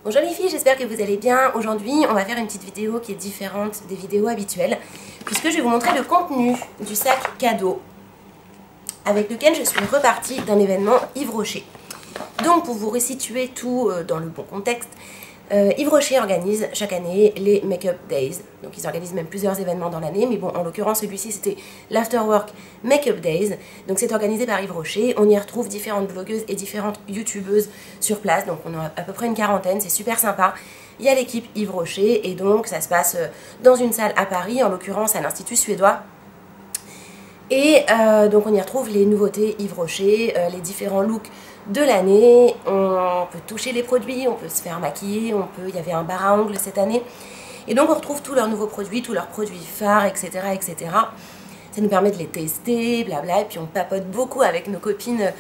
Bonjour les filles, j'espère que vous allez bien. Aujourd'hui, on va faire une petite vidéo qui est différente des vidéos habituelles, puisque je vais vous montrer le contenu du sac cadeau avec lequel je suis repartie d'un événement Yves Rocher. Donc, pour vous resituer tout dans le bon contexte, Yves Rocher organise chaque année les Make-up Days. Donc ils organisent même plusieurs événements dans l'année, mais bon, en l'occurrence celui-ci c'était l'Afterwork Make-up Days. Donc c'est organisé par Yves Rocher. On y retrouve différentes blogueuses et différentes youtubeuses sur place. Donc on a à peu près une quarantaine, c'est super sympa. Il y a l'équipe Yves Rocher et donc ça se passe dans une salle à Paris, en l'occurrence à l'Institut suédois. Et donc on y retrouve les nouveautés Yves Rocher, les différents looks de l'année. On peut toucher les produits, on peut se faire maquiller, il y avait un bar à ongles cette année. Et donc on retrouve tous leurs nouveaux produits, tous leurs produits phares, etc., etc. Ça nous permet de les tester, blabla, et puis on papote beaucoup avec nos copines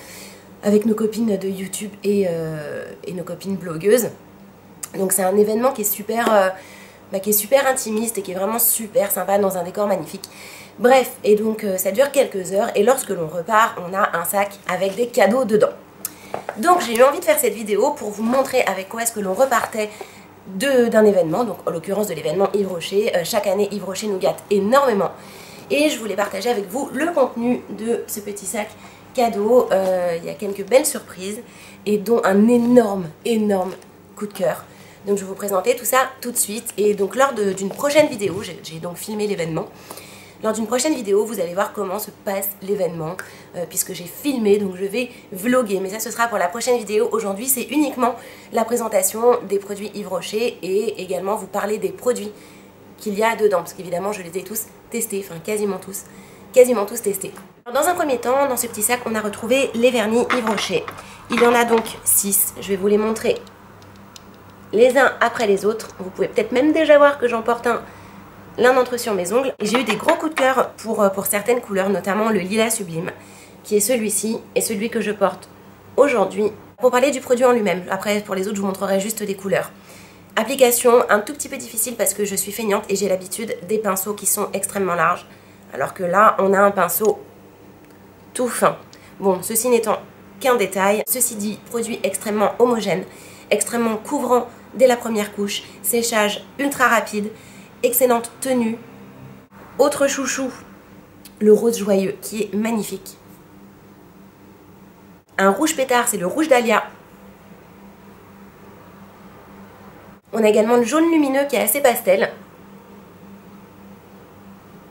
de YouTube et nos copines blogueuses. Donc c'est un événement qui est super intimiste et qui est vraiment super sympa dans un décor magnifique. Bref, et donc ça dure quelques heures et lorsque l'on repart, on a un sac avec des cadeaux dedans. Donc j'ai eu envie de faire cette vidéo pour vous montrer avec quoi est-ce que l'on repartait d'un événement, donc en l'occurrence de l'événement Yves Rocher. Chaque année, Yves Rocher nous gâte énormément et je voulais partager avec vous le contenu de ce petit sac cadeau. Il y a quelques belles surprises et dont un énorme coup de cœur. Donc je vais vous présenter tout ça tout de suite et donc lors d'une prochaine vidéo, j'ai donc filmé l'événement. Lors d'une prochaine vidéo, vous allez voir comment se passe l'événement, puisque j'ai filmé, donc je vais vlogger. Mais ça, ce sera pour la prochaine vidéo. Aujourd'hui, c'est uniquement la présentation des produits Yves Rocher et également vous parler des produits qu'il y a dedans, parce qu'évidemment, je les ai tous testés, enfin quasiment tous testés. Alors, dans un premier temps, dans ce petit sac, on a retrouvé les vernis Yves Rocher. Il y en a donc 6. Je vais vous les montrer les uns après les autres. Vous pouvez peut-être même déjà voir que j'en porte l'un d'entre eux sur mes ongles. J'ai eu des gros coups de cœur pour certaines couleurs, notamment le lilas sublime, qui est celui-ci et celui que je porte aujourd'hui. Pour parler du produit en lui-même, après pour les autres je vous montrerai juste des couleurs. Application un tout petit peu difficile parce que je suis feignante et j'ai l'habitude des pinceaux qui sont extrêmement larges. Alors que là, on a un pinceau tout fin. Bon, ceci n'étant qu'un détail. Ceci dit, produit extrêmement homogène, extrêmement couvrant dès la première couche, séchage ultra rapide, excellente tenue. Autre chouchou, le rose joyeux qui est magnifique. Un rouge pétard, c'est le rouge dahlia. On a également le jaune lumineux qui est assez pastel.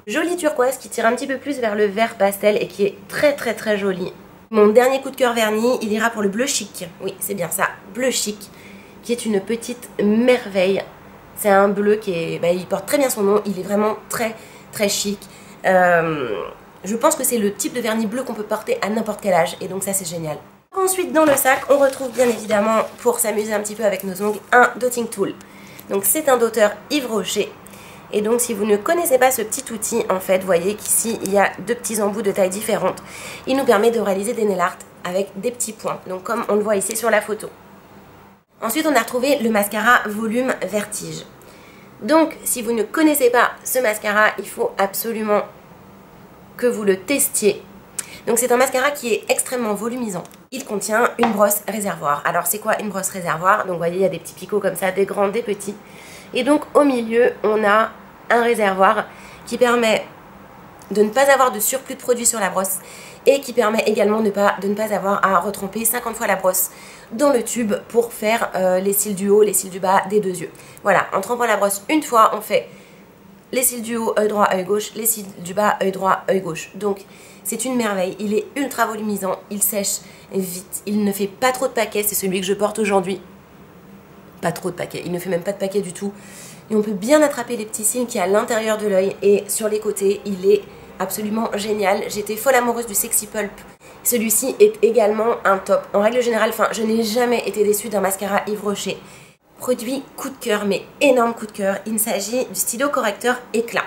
Joli turquoise qui tire un petit peu plus vers le vert pastel et qui est très joli. Mon dernier coup de cœur vernis, il ira pour le bleu chic. Oui, c'est bien ça, bleu chic, qui est une petite merveille. C'est un bleu qui est, il porte très bien son nom, il est vraiment très chic. Je pense que c'est le type de vernis bleu qu'on peut porter à n'importe quel âge et donc ça c'est génial. Ensuite dans le sac, on retrouve bien évidemment, pour s'amuser un petit peu avec nos ongles, un dotting tool. Donc c'est un doteur Yves Rocher. Et donc si vous ne connaissez pas ce petit outil, en fait, vous voyez qu'ici il y a deux petits embouts de taille différentes. Il nous permet de réaliser des nail art avec des petits points, donc comme on le voit ici sur la photo. Ensuite, on a retrouvé le mascara Volume Vertige. Donc, si vous ne connaissez pas ce mascara, il faut absolument que vous le testiez. Donc, c'est un mascara qui est extrêmement volumisant. Il contient une brosse réservoir. Alors, c'est quoi une brosse réservoir? Donc, vous voyez, il y a des petits picots comme ça, des grands, des petits. Et donc, au milieu, on a un réservoir qui permet de ne pas avoir de surplus de produit sur la brosse et qui permet également de ne pas avoir à retremper 50 fois la brosse dans le tube pour faire les cils du haut, les cils du bas des deux yeux. Voilà, en trempant la brosse une fois, on fait les cils du haut, œil droit, œil gauche, les cils du bas, œil droit, œil gauche. Donc c'est une merveille, il est ultra volumisant, il sèche vite, il ne fait pas trop de paquets, c'est celui que je porte aujourd'hui. Pas trop de paquets, il ne fait même pas de paquets du tout. Et on peut bien attraper les petits cils qui à l'intérieur de l'œil et sur les côtés, il est absolument génial. J'étais folle amoureuse du Sexy Pulp. Celui-ci est également un top. En règle générale, je n'ai jamais été déçue d'un mascara Yves Rocher. Produit coup de cœur, mais énorme coup de cœur. Il s'agit du stylo correcteur éclat.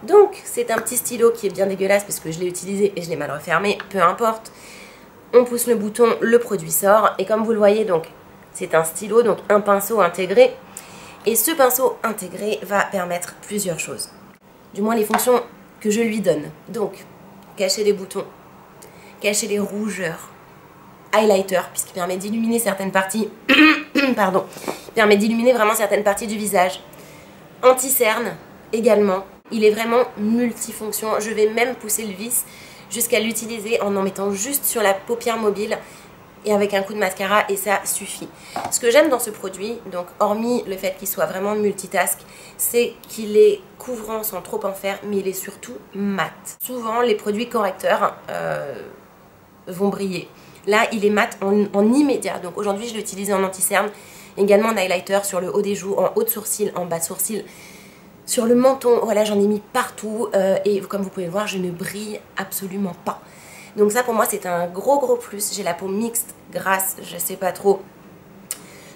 Donc, c'est un petit stylo qui est bien dégueulasse parce que je l'ai utilisé et je l'ai mal refermé. Peu importe. On pousse le bouton, le produit sort. Et comme vous le voyez, donc, c'est un stylo, donc un pinceau intégré. Et ce pinceau intégré va permettre plusieurs choses. Du moins, les fonctions que je lui donne. Donc, cacher les boutons, cacher les rougeurs, highlighter puisqu'il permet d'illuminer certaines parties pardon, il permet d'illuminer vraiment certaines parties du visage. Anti-cerne également, il est vraiment multifonction. Je vais même pousser le vis jusqu'à l'utiliser en mettant juste sur la paupière mobile et avec un coup de mascara, et ça suffit. Ce que j'aime dans ce produit, donc hormis le fait qu'il soit vraiment multitask, c'est qu'il est couvrant sans trop en faire, mais il est surtout mat. Souvent les produits correcteurs vont briller. Là il est mat en immédiat, donc aujourd'hui je l'ai utilisé en anti-cerne, également en highlighter sur le haut des joues, en haut de sourcil, en bas de sourcil, sur le menton, voilà, j'en ai mis partout et comme vous pouvez le voir, je ne brille absolument pas. Donc ça pour moi c'est un gros plus. J'ai la peau mixte, grasse, je sais pas trop.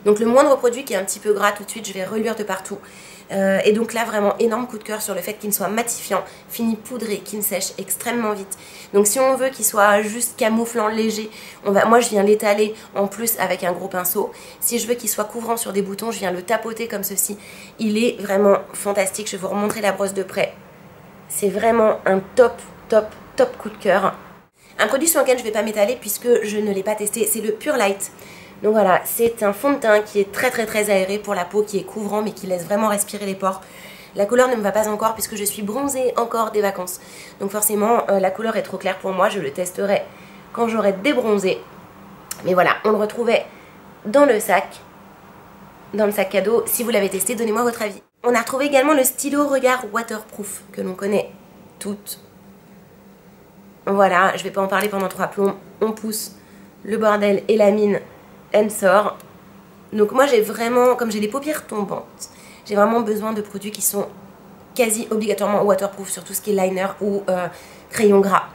Donc le moindre produit qui est un petit peu gras tout de suite, je vais reluire de partout. Et donc là vraiment énorme coup de cœur sur le fait qu'il soit matifiant, fini poudré, qu'il sèche extrêmement vite. Donc si on veut qu'il soit juste camouflant, léger, moi je viens l'étaler en plus avec un gros pinceau. Si je veux qu'il soit couvrant sur des boutons, je viens le tapoter comme ceci. Il est vraiment fantastique, je vais vous remontrer la brosse de près. C'est vraiment un top coup de cœur. Un produit sur lequel je ne vais pas m'étaler puisque je ne l'ai pas testé, c'est le Pure Light. Donc voilà, c'est un fond de teint qui est très aéré pour la peau, qui est couvrant mais qui laisse vraiment respirer les pores. La couleur ne me va pas encore puisque je suis bronzée encore des vacances. Donc forcément la couleur est trop claire pour moi, je le testerai quand j'aurai débronzé. Mais voilà, on le retrouvait dans le sac cadeau. Si vous l'avez testé, donnez-moi votre avis. On a retrouvé également le stylo regard waterproof que l'on connaît toutes. Voilà, je vais pas en parler pendant 3 plombs. On pousse le bordel et la mine, elle sort. Donc moi j'ai vraiment, comme j'ai les paupières tombantes, j'ai vraiment besoin de produits qui sont quasi obligatoirement waterproof sur tout ce qui est liner ou crayon gras.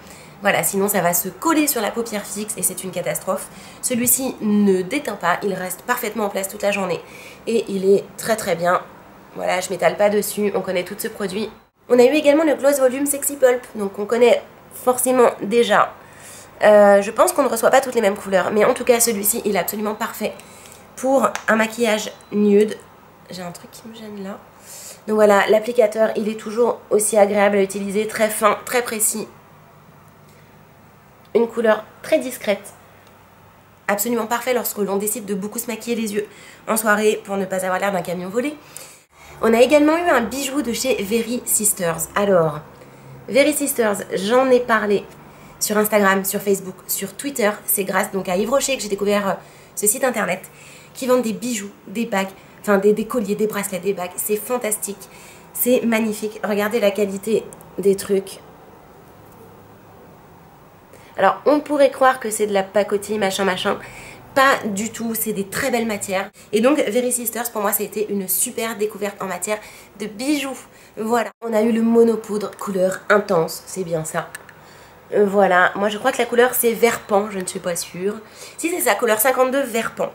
Voilà, sinon ça va se coller sur la paupière fixe et c'est une catastrophe. Celui-ci ne déteint pas, il reste parfaitement en place toute la journée et il est très bien. Voilà, je m'étale pas dessus, on connaît tout ce produit. On a eu également le Gloss Volume Sexy Pulp, donc on connaît forcément déjà. Je pense qu'on ne reçoit pas toutes les mêmes couleurs, mais en tout cas celui-ci il est absolument parfait pour un maquillage nude. J'ai un truc qui me gêne là. Donc voilà, l'applicateur il est toujours aussi agréable à utiliser, très fin, très précis. Une couleur très discrète, absolument parfait lorsque l'on décide de beaucoup se maquiller les yeux en soirée pour ne pas avoir l'air d'un camion volé. On a également eu un bijou de chez Very Sisters. Alors, Very Sisters, j'en ai parlé sur Instagram, sur Facebook, sur Twitter. C'est grâce donc à Yves Rocher que j'ai découvert ce site internet qui vend des bijoux, des bagues, enfin des colliers, des bracelets, des bagues. C'est fantastique, c'est magnifique. Regardez la qualité des trucs. Alors on pourrait croire que c'est de la pacotille, machin. Pas du tout, c'est des très belles matières. Et donc Very Sisters pour moi ça a été une super découverte en matière de bijoux. Voilà, on a eu le monopoudre couleur intense, c'est bien ça. Voilà, moi je crois que la couleur c'est vert pan, je ne suis pas sûre. Si c'est ça, couleur 52 vert pan.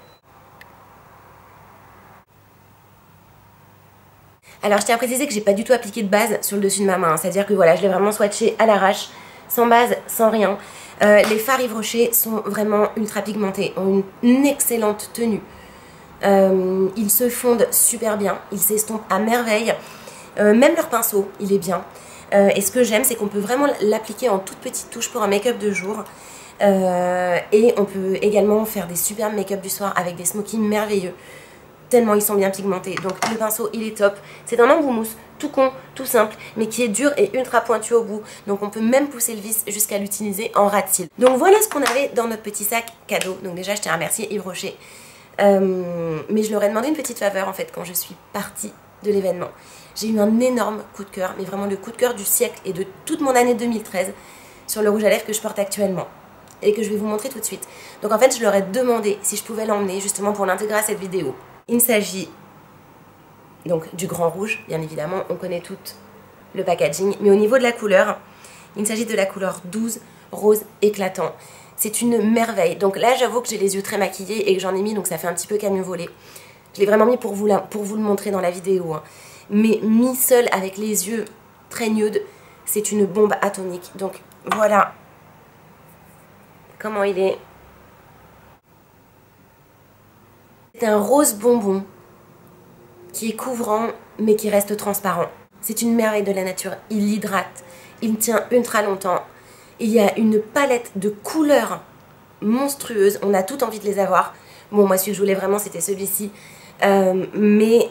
Alors je tiens à préciser que j'ai pas du tout appliqué de base sur le dessus de ma main, c'est à dire que voilà, je l'ai vraiment swatché à l'arrache, sans base, sans rien. Les fards Yves Rocher sont vraiment ultra pigmentés, ont une excellente tenue. Ils se fondent super bien, ils s'estompent à merveille. Même leur pinceau, il est bien. Et ce que j'aime, c'est qu'on peut vraiment l'appliquer en toute petite touche pour un make-up de jour. Et on peut également faire des superbes make-up du soir avec des smokings merveilleux. Tellement ils sont bien pigmentés. Donc le pinceau, il est top. C'est un embout mousse, tout con, tout simple, mais qui est dur et ultra pointu au bout. Donc on peut même pousser le vis jusqu'à l'utiliser en ras de cils. Donc voilà ce qu'on avait dans notre petit sac cadeau. Donc déjà, je tiens à remercier Yves Rocher. Mais je leur ai demandé une petite faveur en fait quand je suis partie de l'événement. J'ai eu un énorme coup de cœur, mais vraiment le coup de cœur du siècle et de toute mon année 2013 sur le rouge à lèvres que je porte actuellement et que je vais vous montrer tout de suite. Donc en fait, je leur ai demandé si je pouvais l'emmener justement pour l'intégrer à cette vidéo. Il s'agit donc du grand rouge, bien évidemment, on connaît tout le packaging, mais au niveau de la couleur, il s'agit de la couleur 12, rose éclatant. C'est une merveille. Donc là, j'avoue que j'ai les yeux très maquillés et que j'en ai mis, donc ça fait un petit peu camion volé. Je l'ai vraiment mis pour vous le montrer dans la vidéo, hein. Mais mis seul avec les yeux très nude, c'est une bombe atomique. Donc voilà comment il est. C'est un rose bonbon qui est couvrant mais qui reste transparent. C'est une merveille de la nature. Il hydrate, il tient ultra longtemps. Il y a une palette de couleurs monstrueuses, on a tout envie de les avoir. Bon, moi celui que je voulais vraiment c'était celui-ci, mais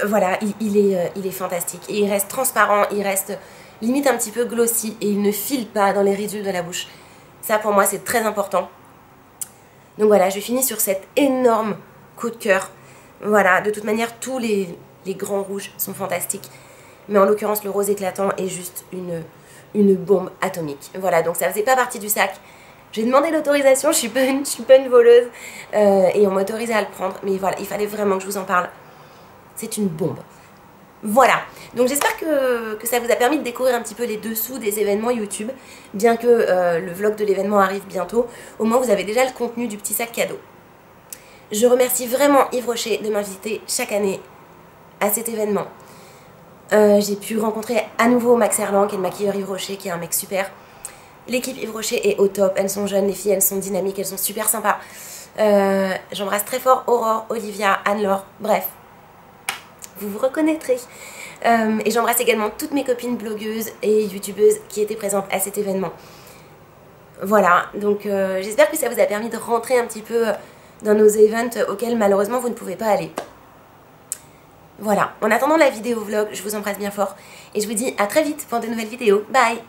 voilà, il est fantastique. Et il reste transparent, il reste limite un petit peu glossy et il ne file pas dans les ridules de la bouche. Ça pour moi c'est très important. Donc voilà, je finis sur cet énorme coup de cœur. Voilà, de toute manière tous les grands rouges sont fantastiques. Mais en l'occurrence le rose éclatant est juste une bombe atomique. Voilà, donc ça faisait pas partie du sac. J'ai demandé l'autorisation, je suis pas une voleuse et on m'autorisait à le prendre. Mais voilà, il fallait vraiment que je vous en parle. C'est une bombe. Voilà, donc j'espère que ça vous a permis de découvrir un petit peu les dessous des événements YouTube. Bien que le vlog de l'événement arrive bientôt, au moins vous avez déjà le contenu du petit sac cadeau. Je remercie vraiment Yves Rocher de m'inviter chaque année à cet événement. J'ai pu rencontrer à nouveau Max Erland, qui est le maquilleur Yves Rocher, qui est un mec super. L'équipe Yves Rocher est au top, elles sont jeunes, les filles, elles sont dynamiques, elles sont super sympas. J'embrasse très fort Aurore, Olivia, Anne-Laure, bref, vous vous reconnaîtrez. Et j'embrasse également toutes mes copines blogueuses et youtubeuses qui étaient présentes à cet événement. Voilà, donc j'espère que ça vous a permis de rentrer un petit peu dans nos events auxquels malheureusement vous ne pouvez pas aller. Voilà, en attendant la vidéo vlog, je vous embrasse bien fort et je vous dis à très vite pour de nouvelles vidéos. Bye!